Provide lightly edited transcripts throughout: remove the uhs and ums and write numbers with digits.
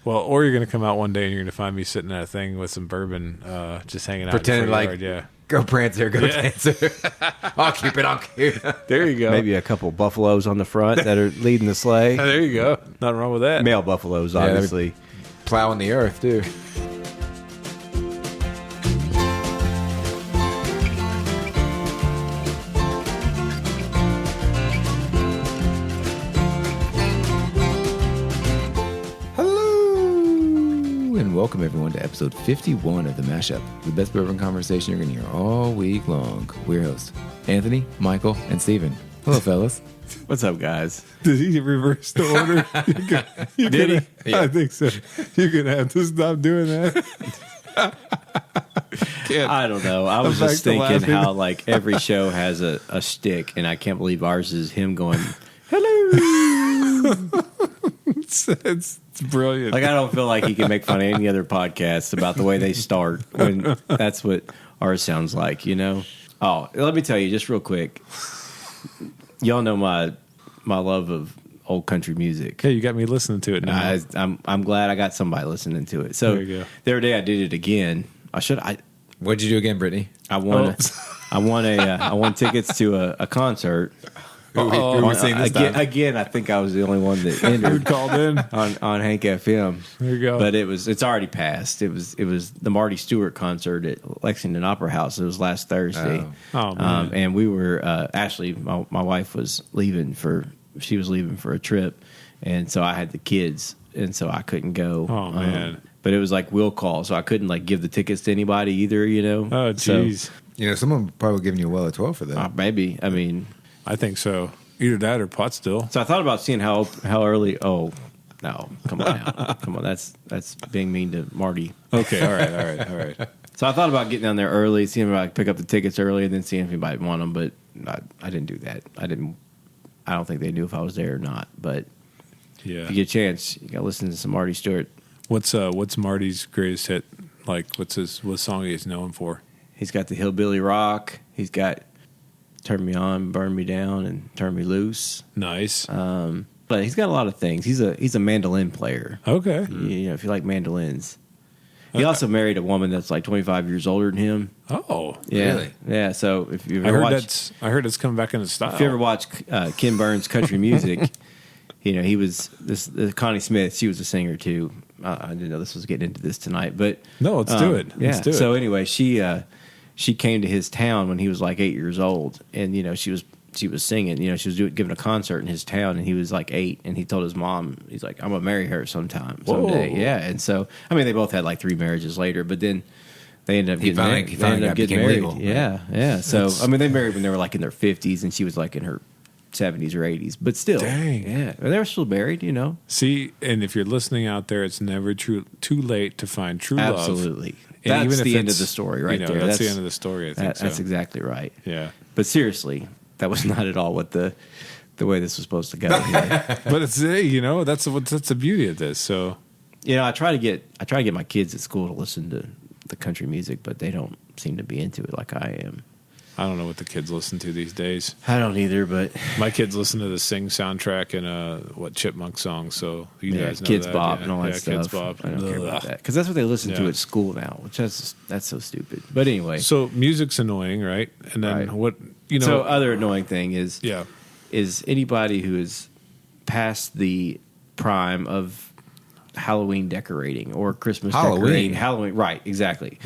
Well, or you're going to come out one day and you're going to find me sitting at a thing with some bourbon, just hanging out. Pretending in the like, yard. Yeah. Go Prancer, go Dancer. I'll keep it. There you go. Maybe a couple buffaloes on the front that are leading the sleigh. There you go. Nothing wrong with that. Male buffaloes, obviously. Plowing the earth, too. Welcome, everyone, to episode 51 of The Mashup, the best bourbon conversation you're going to hear all week long. We're hosts, Anthony, Michael, and Steven. Hello, fellas. What's up, guys? Did he reverse the order? Did he? Yeah. I think so. You're going to have to stop doing that. I don't know. I was just thinking how, like, every show has a stick, and I can't believe ours is him going, hello. It's brilliant. Like, I don't feel like he can make fun of any other podcast about the way they start when that's what ours sounds like, you know? Oh, let me tell you just real quick. Y'all know my love of old country music. Hey, you got me listening to it now. I'm glad I got somebody listening to it. So there you go. The other day I did it again. What'd you do again, Brittany? I won tickets to a concert. Who were seeing this time? Again, I think I was the only one that entered. Called in on Hank FM. There you go. But it's already passed. It was the Marty Stewart concert at Lexington Opera House. It was last Thursday. Oh man. And we were Ashley, my wife was leaving for a trip, and so I had the kids, and so I couldn't go. Oh man. But it was like will call, so I couldn't like give the tickets to anybody either. You know. Oh jeez. So, someone probably giving you a well of 12 for that. Maybe. I mean. I think so. Either that or pot still. So I thought about seeing how early. Oh, no! Come on now, come on. That's being mean to Marty. Okay, all right. So I thought about getting down there early, seeing if I could pick up the tickets early, and then seeing if anybody would want them. But I didn't do that. I don't think they knew if I was there or not. But yeah, if you get a chance, you got to listen to some Marty Stewart. What's Marty's greatest hit? Like, what song he's known for? He's got the Hillbilly Rock. He's got Turn Me On, Burn Me Down, and Turn Me Loose. Nice. But he's got a lot of things. He's a mandolin player. Okay. You know, if you like mandolins. He also married a woman that's like 25 years older than him. Oh, yeah. Really? Yeah, so if you I ever heard it's coming back into style. If you ever watch Ken Burns' country music, he was Connie Smith, she was a singer too. I didn't know this was getting into this tonight, but no, let's do it. Yeah. Let's do it. So anyway, she came to his town when he was like 8 years old, and she was singing. She was giving a concert in his town, and he was like 8, and he told his mom, he's like, "I'm gonna marry her someday." Yeah, and so I mean, they both had like 3 marriages later, but then they ended up getting married. He finally getting married. Legal. Yeah. So I mean, they married when they were like in their 50s, and she was like in her 70s or 80s, but still, dang, yeah, they were still married. See, and if you're listening out there, it's never too late to find true love. Absolutely. And That's the end of the story right there. That's the end of the story, I think That's exactly right. Yeah. But seriously, that was not at all what the way this was supposed to go here. But it's that's the beauty of this. So I try to get my kids at school to listen to the country music, but they don't seem to be into it like I am. I don't know what the kids listen to these days. I don't either, but my kids listen to the Sing soundtrack and Chipmunk songs. So you guys know Kids that. Bop and all that stuff. Kids Bop. I don't care about that because that's what they listen to at school now, which that's so stupid. But anyway, so music's annoying, right? And then what So other annoying thing is is anybody who is past the prime of Halloween decorating or Christmas decorating. Halloween, right? Exactly.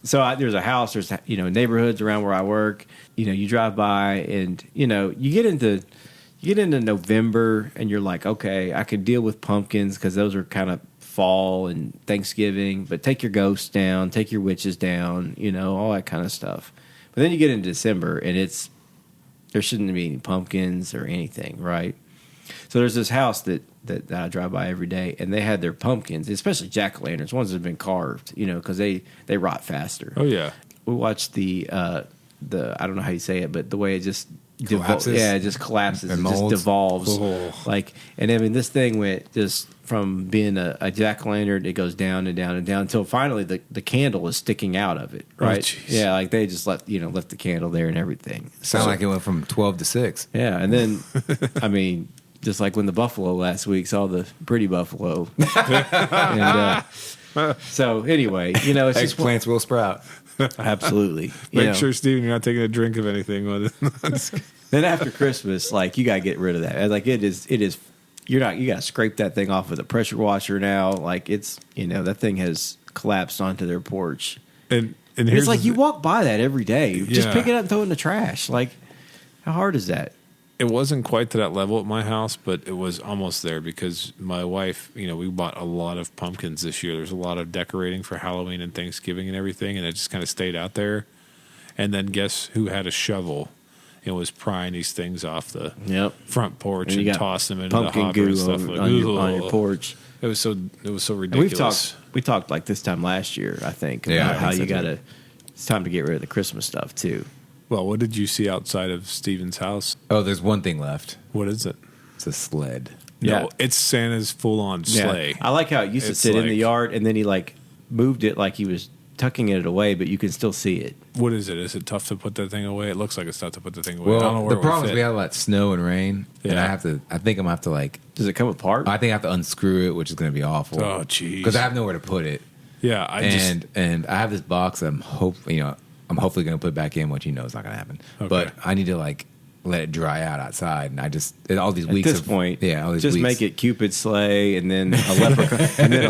So there's a house, there's neighborhoods around where I work. You drive by and you get into November and you're like, okay, I could deal with pumpkins because those are kind of fall and Thanksgiving. But take your ghosts down, take your witches down, all that kind of stuff. But then you get into December and there shouldn't be any pumpkins or anything, right? So there's this house that I drive by every day, and they had their pumpkins, especially jack-o'-lanterns, ones that have been carved, because they rot faster. Oh, yeah. We watched the I don't know how you say it, but the way it just collapses. It just collapses and just molds. devolves. Oh. And I mean, this thing went just from being a jack-o'-lantern, it goes down and down and down until finally the candle is sticking out of it, right? Oh, like they just left the candle there and everything. Sound like it went from 12 to 6. Yeah, and then I mean, just like when the buffalo last week saw the pretty buffalo. And so anyway, you know, it's just Eggplants will sprout. absolutely. Make sure, Steven, you're not taking a drink of anything. Then after Christmas, like you gotta get rid of that. Like it is. You gotta scrape that thing off with a pressure washer now. Like it's, you know, that thing has collapsed onto their porch. And It's like you walk by that every day. Just Yeah. pick it up and throw it in the trash. Like, how hard is that? It wasn't quite to that level at my house, but it was almost there because my wife, you know, we bought a lot of pumpkins this year. There's a lot of decorating for Halloween and Thanksgiving and everything, and it just kind of stayed out there. And then guess who had a shovel and was prying these things off the front porch And you and got tossing them into the pumpkin hopper and goo stuff. on your porch. It was so And ridiculous. we talked like this time last year, I think, Yeah, about I how think you so, too. gotta. It's time to get rid of the Christmas stuff too. Well, what did you see outside of Steven's house? Oh, there's one thing left. What is it? It's a sled. Yeah. No, it's Santa's full-on sleigh. I like how it used to It's sit in the like- yard, and then he like moved it like he was tucking it away, but you can still see it. What is it? Is it tough to put that thing away? It looks like it's tough to put the thing away. I don't know Well, where the it would problem is fit. we had a lot of snow and rain, and Yeah. I think I'm gonna have to like. Does it come apart? I think I have to unscrew it, which is gonna be awful. Oh, jeez. Because I have nowhere to put it, Yeah, and I have this box. I'm hopefully gonna put back in, which you know is not gonna happen. Okay. But I need to like let it dry out outside, and I just all these At weeks this point, all these just weeks. make it Cupid's sleigh, and then a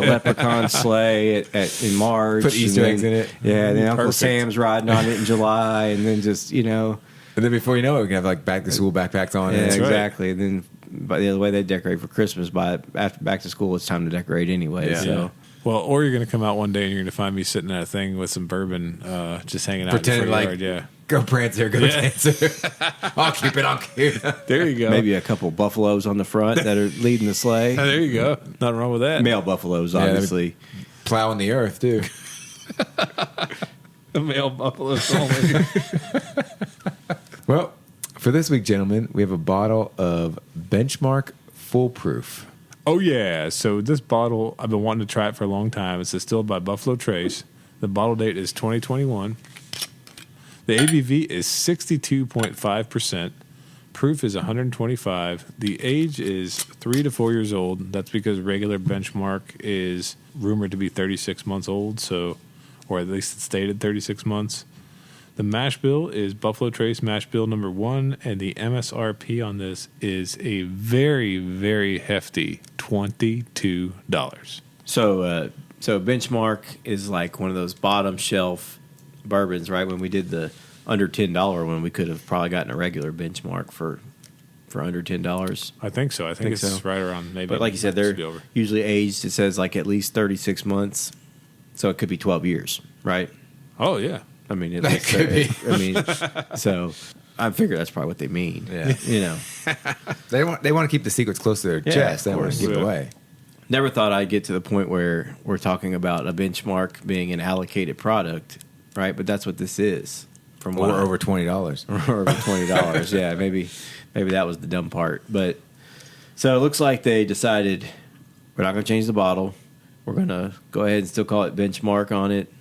leprechaun sleigh in March. Put Easter and eggs in it. Yeah, and then Uncle Perfect. Sam's riding on it in July, and then just and then before you know it, we can have like back to school backpacks on. yeah, and it's- right. exactly. And then by the other way they decorate for Christmas, after back to school, it's time to decorate anyway. Yeah. So Well, or you're going to come out one day and you're going to find me sitting at a thing with some bourbon, just hanging out Pretend in the like front yard. Yeah. go Prancer, go Dancer. I'll keep it. There you go. maybe a couple buffaloes on the front that are leading the sleigh. There you go. Nothing wrong with that. Male buffaloes, that'd be- obviously. Plowing the earth too. The male buffaloes only. Well, for this week, gentlemen, we have a bottle of Benchmark Full Proof. Oh, yeah. So this bottle, I've been wanting to try it for a long time. It's distilled by Buffalo Trace. The bottle date is 2021. The ABV is 62.5%. Proof is 125. The age is 3 to 4 years old. That's because regular Benchmark is rumored to be 36 months old, or at least it's stated 36 months. The mash bill is Buffalo Trace mash bill number 1, and the MSRP on this is a very, very hefty $22. So Benchmark is like one of those bottom shelf bourbons, right? When we did the under $10 one, we could have probably gotten a regular Benchmark for under $10. I think so. I think it's so. right around maybe. But like you said, might just be they're over. usually aged. It says like at least 36 months, so it could be 12 years, right? Oh yeah. I mean, That could be. I mean, so I figure that's probably what they mean. Yeah. You know, They want to keep the secrets close to their Yeah, chest. They of don't want to course. give it Yeah. away. never thought I'd get to the point where we're talking about a Benchmark being an allocated product, right? But that's what this is. From what Or I- over $20. or over $20. Yeah, maybe that was the dumb part. But so it looks like they decided we're not going to change the bottle. We're going to go ahead and still call it Benchmark on it.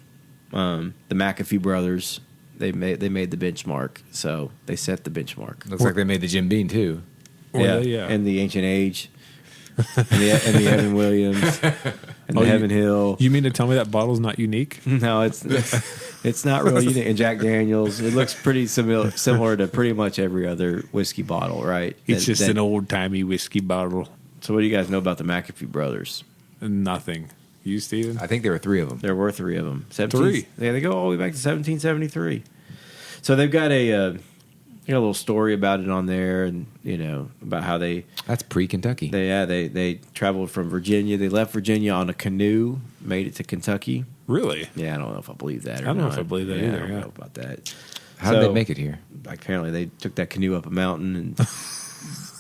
The McAfee brothers, they made the Benchmark, so they set the benchmark. Looks like they made the Jim Beam too. Yeah. And the Ancient Age, and the Evan Williams, and the Heaven Hill. You mean to tell me that bottle's not unique? No, it's not really unique. And Jack Daniels, it looks pretty similar to pretty much every other whiskey bottle, right? It's just an old timey whiskey bottle. So what do you guys know about the McAfee brothers? Nothing. You, Steven? I think there were 3 of them. There were 3 of them. 3? Yeah, they go all the way back to 1773. So they've got a little story about it on there, and about how they That's pre-Kentucky. they traveled from Virginia. They left Virginia on a canoe, made it to Kentucky. Really? Yeah, I don't know if I believe that. Or I don't know not. if I believe that Yeah, either, I don't yeah. know about that. How did So- they make it here? Like apparently they took that canoe up a mountain and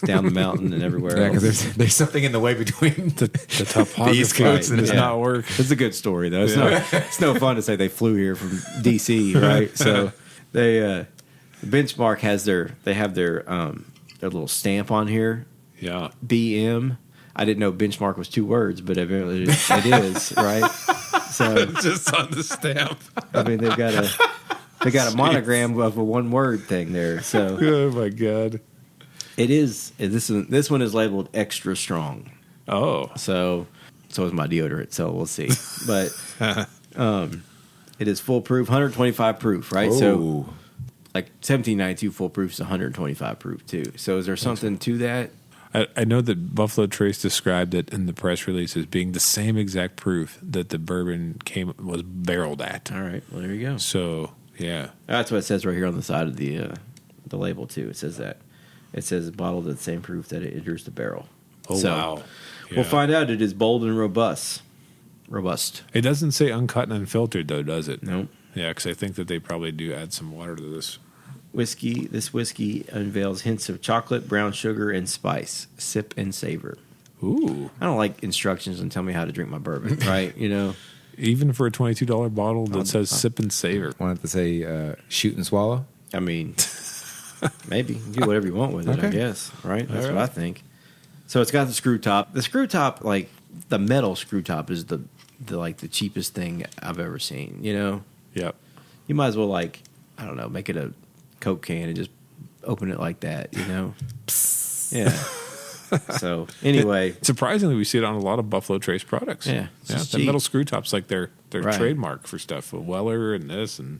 down the mountain and everywhere Yeah, else. because there's something in the way between The topography East Coast does yeah. not work. It's a good story though. It's no fun to say they flew here from DC, right? So they Benchmark has their little stamp on here, Yeah. BM. I didn't know Benchmark was 2 words, but apparently it is, right? So Just on the stamp. I mean they got a monogram of a 1-word thing there. So Oh my god. It is. This one is labeled extra strong. Oh, So is my deodorant. So we'll see. But it is full proof, 125 proof, right? So Oh. like 1792 full proof is 125 proof too. So is there something to that? I know that Buffalo Trace described it in the press release as being the same exact proof that the bourbon was barreled at. All right. Well, there you go. So yeah, That's what it says right here on the side of the label too. It says that. It says bottled at the same proof that it enters the barrel. oh So, wow, We'll Yeah. find out. It is bold and robust. Robust. It doesn't say uncut and unfiltered though, does it? Nope. Yeah, because I think that they probably do add some water to this. Whiskey. This whiskey unveils hints of chocolate, brown sugar, and spice. Sip and savor. Ooh, I don't like instructions and tell me how to drink my bourbon, right? You know. even for a $22 bottle that says "sip and savor." Wanted to say shoot and swallow. I mean, maybe you can do whatever you want with it. I Okay. guess, right? That's All what right. I think. So it's got the screw top. The screw top, like the metal screw top, is the cheapest thing I've ever seen. You know, Yep. you might as well I don't know, make it a Coke can and just open it like that. You know, yeah. So anyway, Surprisingly, we see it on a lot of Buffalo Trace products. Yeah, it's yeah. just The cheap. metal screw top's like their Right. trademark for stuff. Weller and this and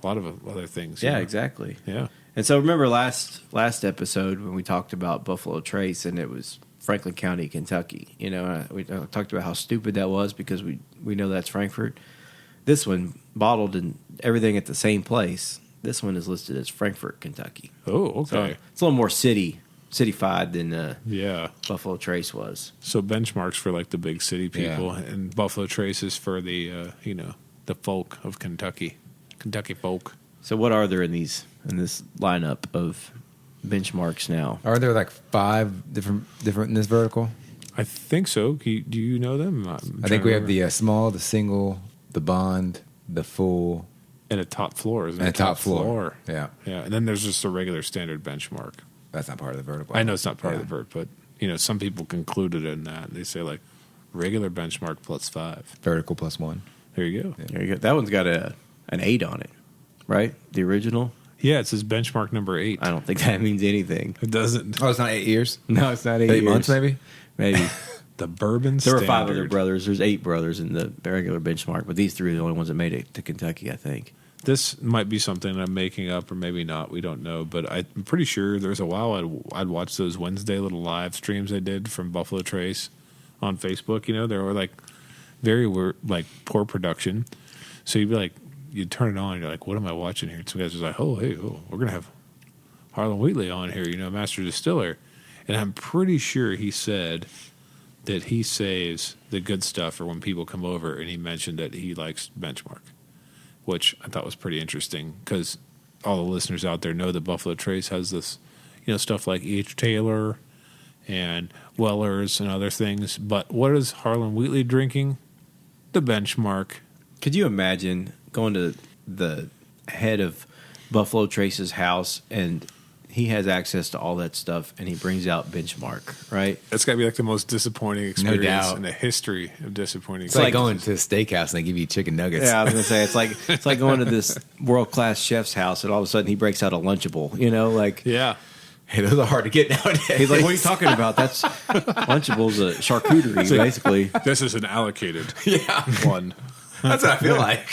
a lot of other things. you yeah, know? exactly. Yeah. And so remember last episode when we talked about Buffalo Trace and it was Franklin County, Kentucky. You know, we talked about how stupid that was because we know that's Frankfurt. This one bottled and everything at the same place. This one is listed as Frankfurt, Kentucky. Oh, So okay. it's a little more cityfied than Yeah. Buffalo Trace was. So Benchmark's for like the big city people, Yeah. and Buffalo Trace is for the the folk of Kentucky folk. So what are there in this lineup of benchmarks now? Are there like 5 different in this vertical? I think so. Do you know them? I think we have the small, the single, the bond, the full, and a top floor, isn't and it? a top floor. Yeah, Yeah, and then there's just a regular standard benchmark. that's not part of the vertical. I know it's not part Yeah. of the vert, but some people concluded in that. They say like regular benchmark plus 5. Vertical plus 1. There you go. There you go. That one's got an 8 on it, right? The original. Yeah, it says benchmark number 8. I don't think that means anything. It doesn't. Oh, it's not 8 years? No, it's not 8 8 years. months, maybe? Maybe. The bourbon There were standard. 5 other brothers. There's 8 brothers in the regular benchmark, but these 3 are the only ones that made it to Kentucky, I think. This might be something I'm making up, or maybe not. We don't know, but I'm pretty sure there was a while I'd watch those Wednesday little live streams I did from Buffalo Trace on Facebook. They were like like poor production, so you'd be like, you'd turn it on, and you're like, what am I watching here? And some guys was like, we're gonna have Harlan Wheatley on here, master distiller, and I'm pretty sure he said that he saves the good stuff for when people come over, and he mentioned that he likes Benchmark, which I thought was pretty interesting because all the listeners out there know that Buffalo Trace has this, stuff like E.H. Taylor and Weller's and other things. But what is Harlan Wheatley drinking? The Benchmark. Could you imagine going to the head of Buffalo Trace's house and he has access to all that stuff and he brings out Benchmark, right? That's got to be like the most disappointing experience doubt. in the history of disappointing It's like experiences. going to a steakhouse and they give you chicken nuggets. Yeah, I was gonna say it's like going to this world class chef's house and all of a sudden he breaks out a Lunchable, Yeah. Hey, those are hard to get nowadays. He's like, "What are you talking about? That's Lunchable's a charcuterie, basically." This is an allocated Yeah. one. That's what I feel like.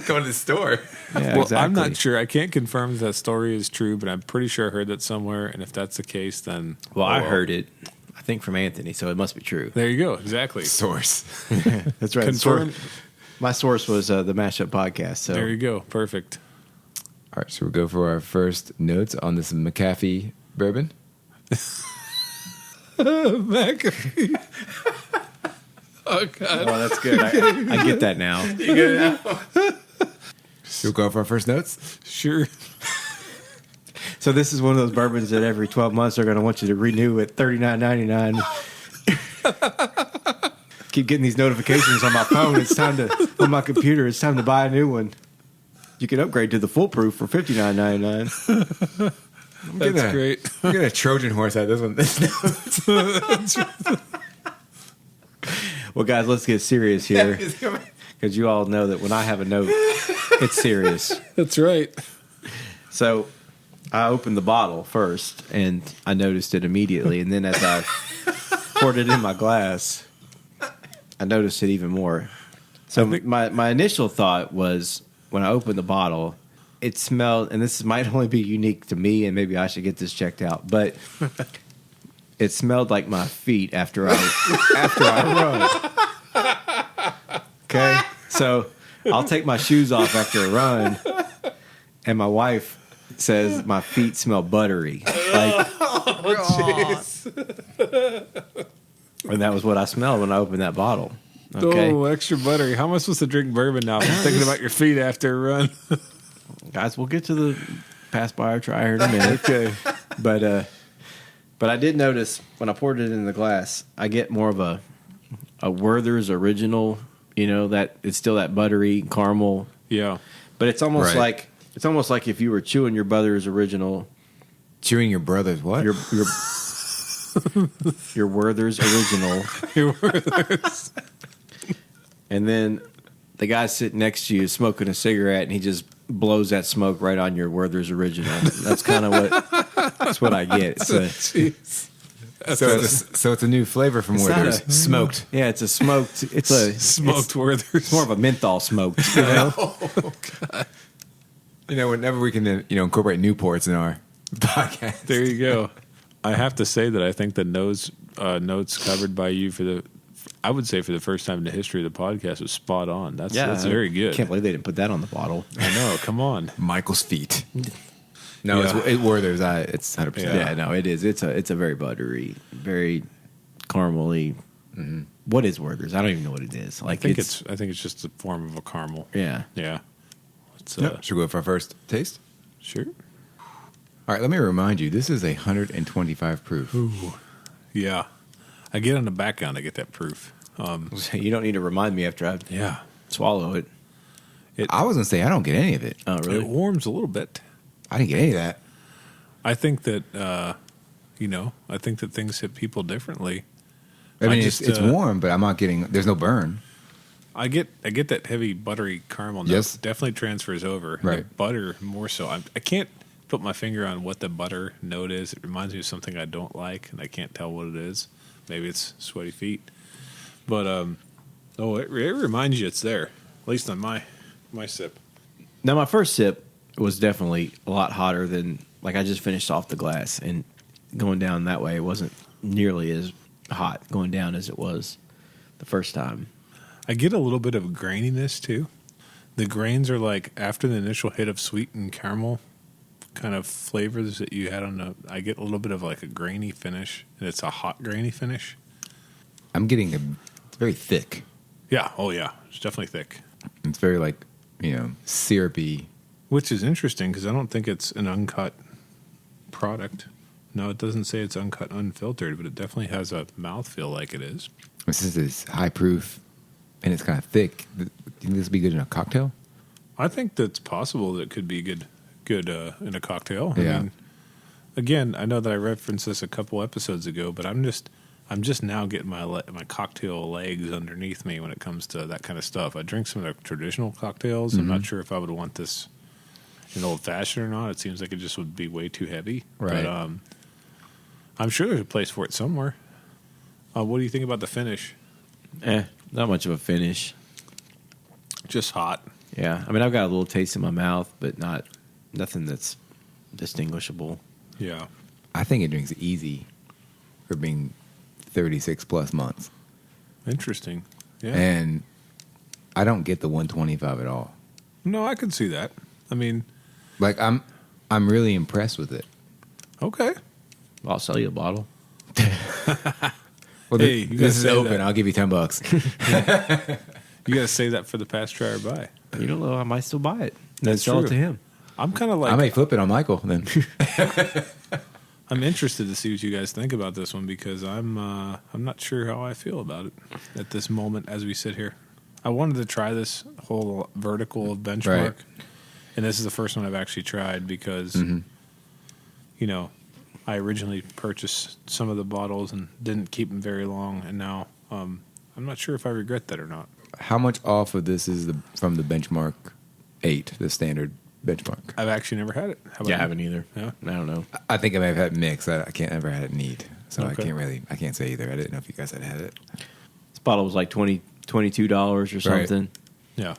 Going to the store. Yeah, Well, exactly. I'm not sure. I can't confirm that story is true, but I'm pretty sure I heard that somewhere. And if that's the case, then Well, I heard it, I think from Anthony, so it must be true. There you go. Exactly. Source. That's right. Confirm. My source was the Mashup Podcast. So There you go. Perfect. All right, so we'll go for our first notes on this McAfee bourbon. McAfee. Oh God. Oh, that's good. I get that now. We'll go for our first notes. Sure. So this is one of those bourbons that every 12 months they're going to want you to renew at $39.99. Keep getting these notifications on my phone. It's time to on my computer. It's time to buy a new one. You can upgrade to the full proof for $59.99. That's great. I'm getting a Trojan horse out of this one. Well, guys, let's get serious here because you all know that when I have a note, it's serious. That's right. So I opened the bottle first, and I noticed it immediately. And then as I poured it in my glass, I noticed it even more. So my initial thought was, when I opened the bottle, it smelled, and this might only be unique to me, and maybe I should get this checked out, but it smelled like my feet after I run. Okay, so I'll take my shoes off after a run, and my wife says my feet smell buttery. Like, and that was what I smelled when I opened that bottle. Okay. Oh, extra buttery. How am I supposed to drink bourbon now? I'm thinking about your feet after a run. Guys, we'll get to the pass by or try here in a minute. Okay. But I did notice when I poured it in the glass, I get more of a Werther's original, that it's still that buttery caramel. Yeah. But it's almost Right. like if you were chewing your Werther's original. Chewing your brother's what? Your Werther's original. Your Werther's. And then the guy sitting next to you is smoking a cigarette, and he just blows that smoke right on your Werther's original. That's kind of what I get. Jeez. So it's a new flavor from Werther's. Smoked. Yeah, it's a smoked. It's a Smoked Werther's. It's more of a menthol smoked. Oh, God. Whenever we can, incorporate Newports in our podcast. There you go. I have to say that I think the notes covered by you I would say for the first time in the history of the podcast was spot on. That's very good. Can't believe they didn't put that on the bottle. I know. Come on. Michael's feet. No, Yeah. it's Werther's. It's 100%. Yeah, no, it is. It's a very buttery, very caramely. Mm-hmm. What is Werther's? I don't even know what it is. I think it's just a form of a caramel. Yeah. Yeah. Let's, Should we go for our first taste? Sure. All right, let me remind you, this is 125 proof. Ooh. Yeah. I get on the background to get that proof. You don't need to remind me after I Yeah. swallow it. I was going to say, I don't get any of it. Oh, really? It warms a little bit. I didn't get any of that. I think that, I think that things hit people differently. I mean, just, it's warm, but I'm not getting, there's no burn. I get that heavy buttery caramel note. Yes. Definitely transfers over. Right. The butter more so. I can't put my finger on what the butter note is. It reminds me of something I don't like, and I can't tell what it is. Maybe it's sweaty feet. But, it reminds you it's there, at least on my sip. Now, my first sip was definitely a lot hotter than, like, I just finished off the glass, and going down that way, it wasn't nearly as hot going down as it was the first time. I get a little bit of graininess, too. The grains are like, after the initial hit of sweet and caramel kind of flavors that you had I get a little bit of like a grainy finish, and it's a hot grainy finish. I'm getting it's very thick. Yeah. Oh, yeah. It's definitely thick. It's very syrupy. Which is interesting because I don't think it's an uncut product. No, it doesn't say it's uncut, unfiltered, but it definitely has a mouthfeel like it is. This is high proof, and it's kind of thick. Do you think this would be good in a cocktail? I think that's possible that it could be good in a cocktail. Yeah. I mean, again, I know that I referenced this a couple episodes ago, but I'm just now getting my cocktail legs underneath me when it comes to that kind of stuff. I drink some of the traditional cocktails. Mm-hmm. I'm not sure if I would want this in old fashioned or not. It seems like it just would be way too heavy. Right. But I'm sure there's a place for it somewhere. What do you think about the finish? Not much of a finish. Just hot. Yeah, I mean, I've got a little taste in my mouth, but nothing that's distinguishable. Yeah. I think it drinks easy for being 36 plus months. Interesting. Yeah. And I don't get the 125 at all. No, I can see that. I mean, Like I'm really impressed with it. okay. I'll sell you a bottle. Well, Hey, you gotta this is say open. that. I'll give you $10. You got to say that for the pass, try, or buy. You don't know, I might still buy it. Then That's sell true. it to him. I'm kind of like, I may flip it on Michael then. I'm interested to see what you guys think about this one because I'm not sure how I feel about it at this moment as we sit here. I wanted to try this whole vertical of Benchmark, Right. and this is the first one I've actually tried because, I originally purchased some of the bottles and didn't keep them very long, and now I'm not sure if I regret that or not. How much off of this is from the Benchmark 8, the standard Benchmark. I've actually never had it. How about Yeah, I you? haven't either. Yeah. I don't know. I think I may have had mixed. I can't ever had it neat, so Okay. I can't say either. I didn't know if you guys had it. This bottle was like $22 or something. Yeah.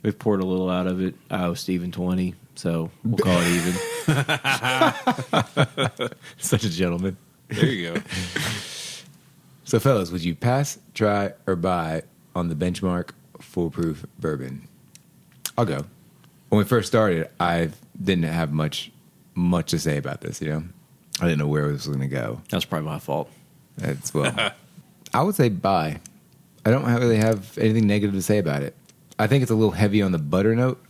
We've poured a little out of it. I owe Steven 20, so we'll call it even. Such a gentleman. There you go. So, fellas, would you pass, try, or buy on the Benchmark Full Proof Bourbon? I'll go. When we first started, I didn't have much to say about this. I didn't know where this was going to go. That's probably my fault. I would say buy. I don't really have anything negative to say about it. I think it's a little heavy on the butter note,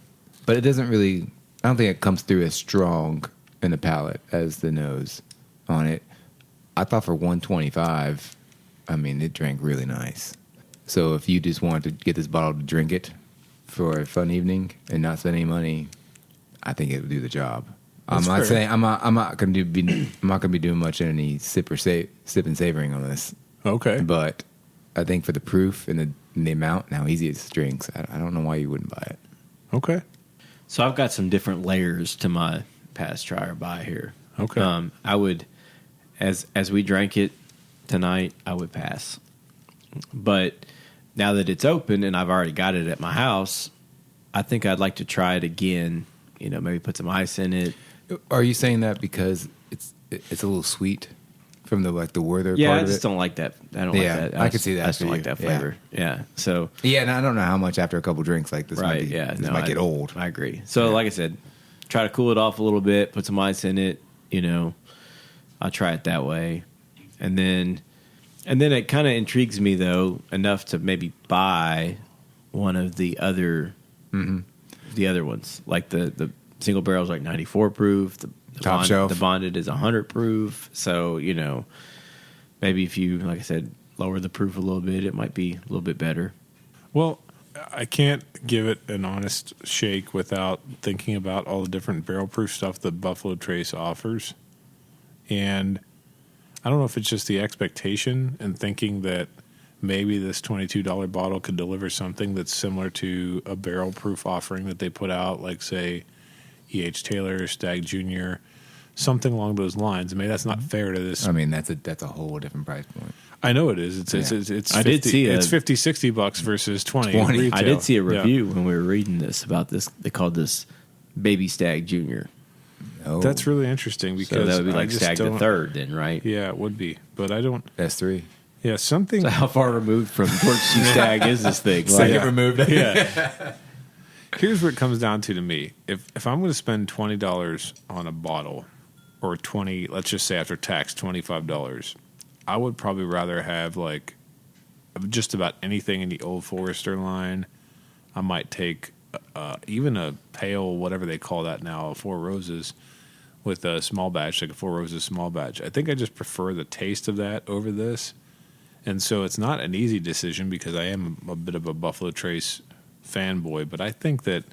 but it doesn't really. I don't think it comes through as strong in the palate as the nose on it. I thought for $125, it drank really nice. So if you just want to get this bottle to drink it for a fun evening and not spend any money, I think it would do the job. That's I'm not fair. saying I'm not going to be doing much in any sip and savoring on this. Okay. But I think for the proof and the amount and how easy it drinks, I don't know why you wouldn't buy it. Okay. So I've got some different layers to my pass, try, or buy here. Okay. I would, as we drank it tonight, I would pass. But now that it's open and I've already got it at my house, I think I'd like to try it again. Maybe put some ice in it. Are you saying that because it's a little sweet from the Werther Yeah, part I of just it? don't like that. I don't Yeah, like that. I could see that I just for don't you. like that Yeah. flavor. Yeah. So Yeah, and I don't know how much after a couple drinks like this right. might be, Yeah. this might get old. I agree. So like I said, try to cool it off a little bit. Put some ice in it. I'll try it that way, and then it kind of intrigues me though enough to maybe buy one of the other ones, like the single barrel's like 94 proof. The Top shelf. The bonded is 100 proof. So maybe if you, like I said, lower the proof a little bit, it might be a little bit better. Well, I can't give it an honest shake without thinking about all the different barrel proof stuff that Buffalo Trace offers. And I don't know if it's just the expectation and thinking that maybe this $22 bottle could deliver something that's similar to a barrel proof offering that they put out, like, say, E.H. Taylor, Stag Jr., something along those lines. Maybe that's not fair to this. That's a whole different price point. I know it is. It's I did 50, see it's $50-$60 versus 20 retail. I did see a Yeah. review when we were reading this about this. They called this Baby Stag Junior. No, That's really interesting because So that would be I like just Stag the don't- third, then, right? Yeah, it would be, but I don't. S3. Yeah, something. So how far removed from Torch Stag is this thing? Second Like, removed. Yeah. Here's what it comes down to me. If I'm going to spend $20 on a bottle, or 20, let's just say after tax, $25, I would probably rather have like just about anything in the Old Forester line. I might take even a pale, whatever they call that now, Four Roses, with a small batch, like a Four Roses small batch. I think I just prefer the taste of that over this. And so it's not an easy decision because I am a bit of a Buffalo Trace fanboy, but I think that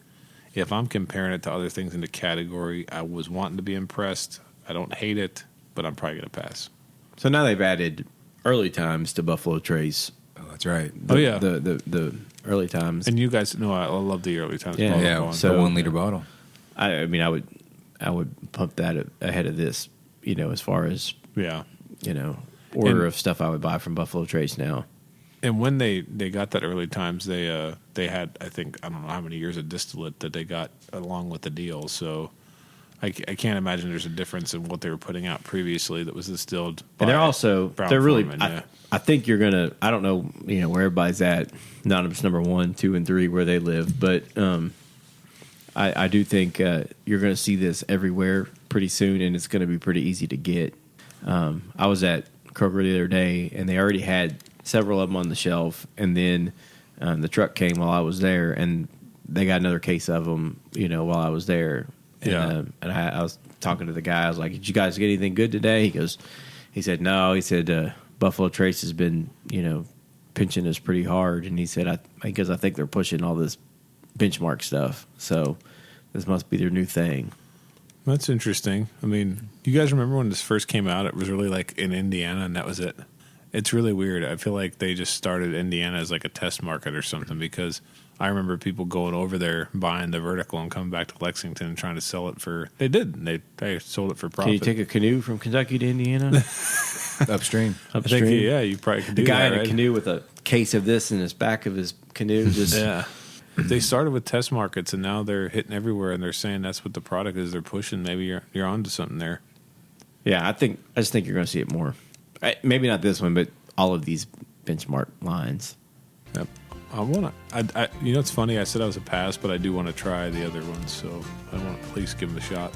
if I'm comparing it to other things in the category, I was wanting to be impressed. I don't hate it, but I'm probably going to pass. so now they've added early times to Buffalo Trace. Oh, that's right. Oh, yeah. The early times. And you guys know I love the early times. Yeah, bottle Yeah, going. so the 1 liter bottle. I mean, I would pump that ahead of this. As far as Yeah. order And- of stuff I would buy from Buffalo Trace now. And when they got that early times, they had, I think, I don't know how many years of distillate that they got along with the deal. So I can't imagine there's a difference in what they were putting out previously that was distilled. And they're by also Brown they're really. Forman, yeah. I think you're gonna. I don't know. Where everybody's at. Anonymous number 1, 2, and 3 where they live, but I do think you're gonna see this everywhere pretty soon, and it's gonna be pretty easy to get. I was at Kroger the other day, and they already had several of them on the shelf, and then the truck came while I was there, and they got another case of them. While I was there. And, Yeah. and I was talking to the guy. I was like, "Did you guys get anything good today?" He said, "No." He said, "Buffalo Trace has been, pinching us pretty hard." And he said, "Because I think they're pushing all this benchmark stuff. So this must be their new thing." That's interesting. I mean, you guys remember when this first came out? It was really like in Indiana, and that was it. It's really weird. I feel like they just started Indiana as like a test market or something because I remember people going over there, buying the vertical, and coming back to Lexington and trying to sell it for. They did. They sold it for profit. Can you take a canoe from Kentucky to Indiana? Upstream. I think, yeah, you probably could do The guy that. in a canoe with a case of this in his back of his canoe. Just Yeah. They started with test markets, and now they're hitting everywhere, and they're saying that's what the product is they're pushing. Maybe you're onto something there. Yeah, I just think you're going to see it more. Maybe not this one, but all of these benchmark lines. Yep. I want to. You know, it's funny. I said I was a pass, but I do want to try the other ones, so I want to at least give them a shot.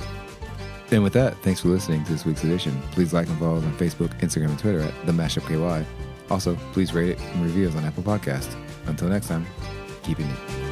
And with that, thanks for listening to this week's edition. Please like and follow us on Facebook, Instagram, and Twitter at The Mashup KY. Also, please rate it and review us on Apple Podcasts. Until next time, keep it neat.